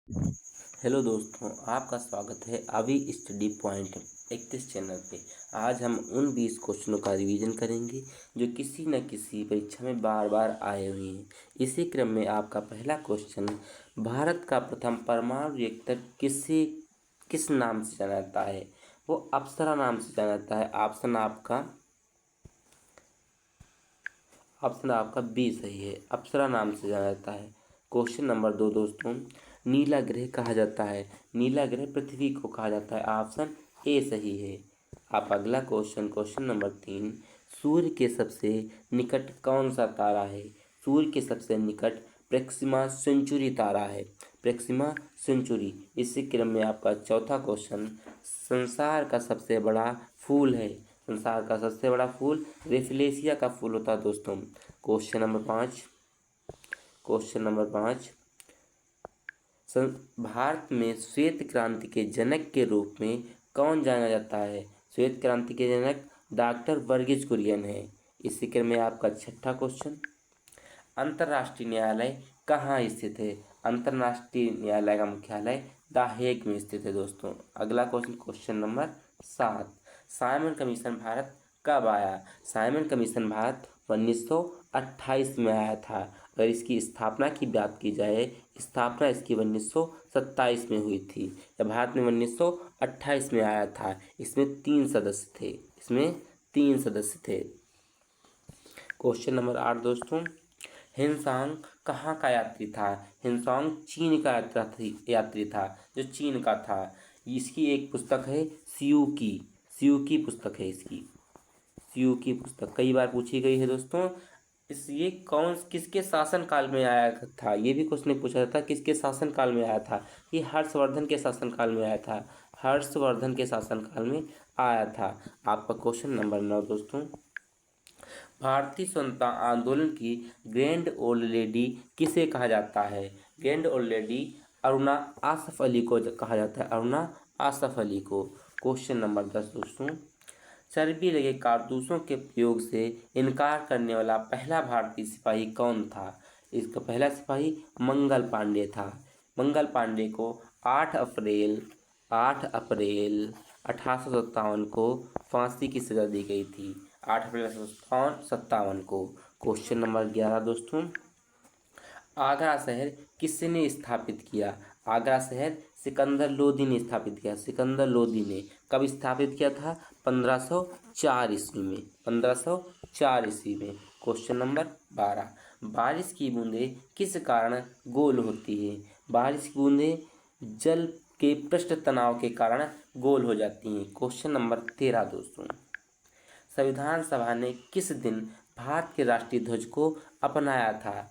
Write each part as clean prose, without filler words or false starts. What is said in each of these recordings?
Hello दोस्तों, आपका स्वागत है अभी स्टडी पॉइंट 31 चैनल पे। आज हम उन 20 क्वेश्चनों का रिवीजन करेंगे जो किसी न किसी परीक्षा में बार बार आए हुए हैं। इसी क्रम में आपका पहला क्वेश्चन, भारत का प्रथम परमाणु रिएक्टर किस नाम से जाना जाता है? वो अप्सरा नाम से जाना जाता है। ऑप्शन आपका बी सही है, अप्सरा नाम से जाना जाता है। क्वेश्चन नंबर 2 दोस्तों, नीला ग्रह कहा जाता है? नीला ग्रह पृथ्वी को कहा जाता है। ऑप्शन ए सही है। आप अगला क्वेश्चन नंबर 3, सूर्य के सबसे निकट कौन सा तारा है? सूर्य के सबसे निकट प्रेक्सिमा सेंचुरी तारा है। प्रेक्सिमा सेंचुरी। इसी क्रम में आपका चौथा क्वेश्चन, संसार का सबसे बड़ा फूल है? संसार का सबसे बड़ा फूल रेफलेशिया का फूल होता है दोस्तों। क्वेश्चन नंबर 5 भारत में श्वेत क्रांति के जनक के रूप में कौन जाना जाता है? श्वेत क्रांति के जनक डॉक्टर वर्गीज कुरियन है। इसी क्रम में आपका छठा क्वेश्चन, अंतर्राष्ट्रीय न्यायालय कहाँ स्थित है? अंतर्राष्ट्रीय न्यायालय का मुख्यालय द हेग में स्थित है दोस्तों। अगला question number 7, Simon commission Bharat कब आया? साइमन कमीशन भारत 1928 में आया था। अगर इसकी स्थापना की बात की जाए, स्थापना इसकी 1927 में हुई थी। यह भारत में 1928 में आया था। इसमें 3 सदस्य थे। क्वेश्चन नंबर 8 दोस्तों, हिनसांग कहाँ का यात्री था? हिनसांग चीन का यात्री था, जो चीन का था। इसकी एक पुस्तक है सियू की पुस्तक है इसकी। सियू की पुस्तक कई बार पूछी गई है दोस्तों। ये किसके शासन काल में आया था? ये भी क्वेश्चन पूछा जाता है, किसके शासन काल में आया था? ये हर्षवर्धन के शासन काल में आया था। हर्षवर्धन के शासन काल में आया था। आपका क्वेश्चन नंबर 9 दोस्तों, भारतीय स्वतंत्रता आंदोलन की ग्रैंड ओल्ड लेडी किसे कहा जाता है? Grand old lady Aruna Asaf Ali को कहा जाता है। अरुणा आसफ अली को। क्वेश्चन नंबर 10 दोस्तों, चर्बी लगे कारतूसों के प्रयोग से इनकार करने वाला पहला भारतीय सिपाही कौन था? इसका पहला सिपाही मंगल पांडे था। मंगल पांडे को 8 अप्रैल 1857 को फांसी की सजा दी गई थी। 8 अप्रैल 1857 को। क्वेश्चन नंबर 11 दोस्तों, आगरा शहर किसने स्थापित किया? आगरा शहर सिकंदर लोदी ने स्थापित किया। सिकंदर लोदी ने कब स्थापित किया था? 1504 ईस्वी में। 1504 ईस्वी में। क्वेश्चन नंबर 12, बारिश की बूंदें किस कारण गोल होती है? बारिश की बूंदें जल के पृष्ठ तनाव के कारण गोल हो जाती हैं। क्वेश्चन नंबर 13 दोस्तों, संविधान सभा ने किस दिन भारत के राष्ट्रीय ध्वज को अपनाया था?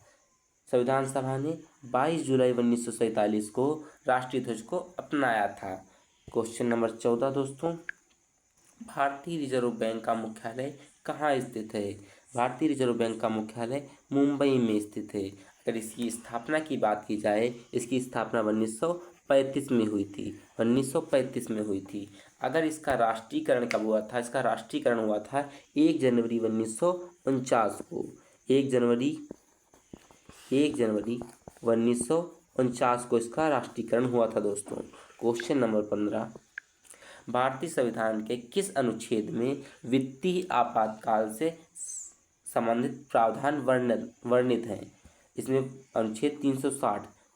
संविधान सभा ने 22 जुलाई 1947 को राष्ट्रीय ध्वज को अपनाया था। क्वेश्चन नंबर 14 दोस्तों, भारतीय रिजर्व बैंक का मुख्यालय कहाँ स्थित है? भारतीय रिजर्व बैंक का मुख्यालय मुंबई में स्थित है। अगर इसकी स्थापना की बात की जाए, इसकी स्थापना 1935 में हुई थी। 1935 में हुई थी। अगर इसका राष्ट्रीयकरण कब हुआ था? इसका राष्ट्रीयकरण हुआ था 1 जनवरी 1949 को। 1 जनवरी 1949 को इसका राष्ट्रीयकरण हुआ था दोस्तों। क्वेश्चन नंबर 15, भारतीय संविधान के किस अनुच्छेद में वित्तीय आपातकाल से संबंधित प्रावधान वर्णित हैं? इसमें अनुच्छेद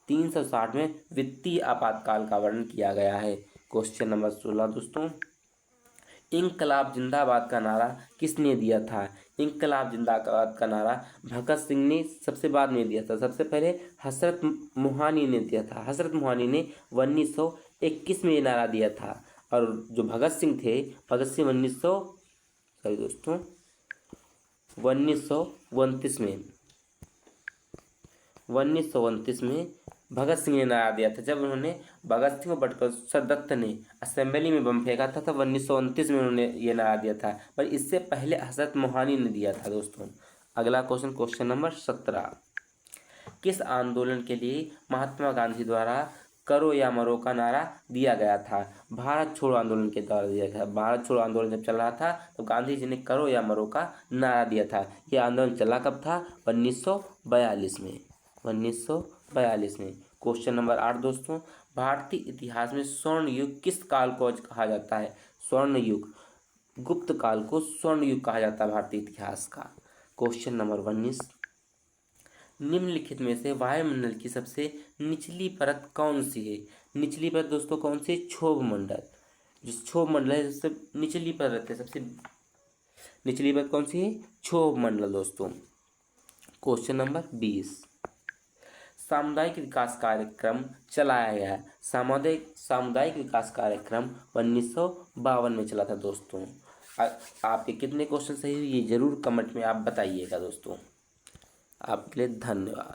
360 में वित्तीय आपातकाल का वर्णन किया गया है। क्वेश्चन नंबर 16 दोस्तों, इंकलाब जिंदाबाद का नारा किसने दिया था? इंकलाब जिंदाबाद का नारा भगत सिंह ने सबसे बाद में दिया था। सबसे पहले हजरत मोहानी ने दिया था। हजरत मोहानी ने 1921 में ये नारा दिया था। और जो भगत सिंह थे, भगत सिंह 1929 में भगत सिंह ने नारा दिया था। जब उन्होंने भगत सिंह को बटकर सर दत्त ने असेंबली में बम फेंका था, तब 1929 में उन्होंने ये नारा दिया था। पर इससे पहले हजरत मोहानी ने दिया था दोस्तों। अगला क्वेश्चन नंबर 17, किस आंदोलन के लिए महात्मा गांधी द्वारा करो या मरो का नारा दिया गया था? भारत छोड़ो आंदोलन के द्वारा दिया गया। भारत छोड़ो आंदोलन जब चल रहा था, तो गांधी जी ने करो या मरो का नारा दिया था। यह आंदोलन चला कब था? 1942 में। 1942 में। क्वेश्चन नंबर 8 दोस्तों, भारतीय इतिहास में स्वर्ण युग किस काल को कहा जाता है? स्वर्ण युग, गुप्त काल को स्वर्ण युग कहा जाता है भारतीय इतिहास का। क्वेश्चन नंबर 19, निम्नलिखित में से वायुमंडल की सबसे निचली परत कौन सी है? निचली परत दोस्तों कौन सी? क्षोभ मंडल। जो क्षोभ मंडल है सबसे निचली परत है, सबसे निचली परत कौन सी है? क्षोभ मंडल दोस्तों। क्वेश्चन नंबर 20, सामुदायिक विकास कार्यक्रम चलाया गया है। सामुदायिक विकास कार्यक्रम 1952 में चला था दोस्तों। आपके कितने क्वेश्चन सही हुए ये जरूर कमेंट में आप बताइएगा दोस्तों। आपके लिए धन्यवाद।